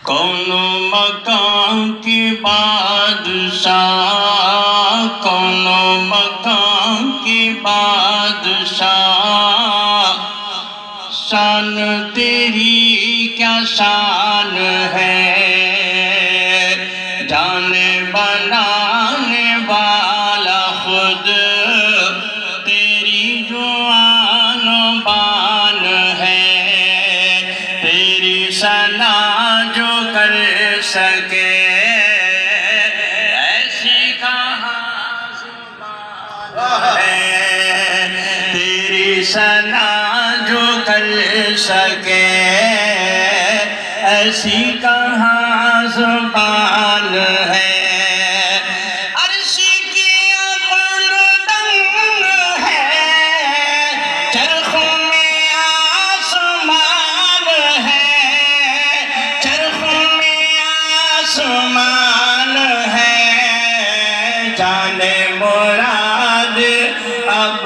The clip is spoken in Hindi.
कौन मकान की बादशाह, कौन मकान की बादशाह, शान तेरी क्या शान है, जाने बनाने वाला खुद तेरी जो आन बान है, तेरी सना जो कर सके ऐसी कहाँ जुबान है, तेरी सना जो कर सके ऐसी कहाँ जुबान है। अर्श की अक़ल दंग है, चरखों में आसमान है, चरखों में आसमान है, जाने मुराद अब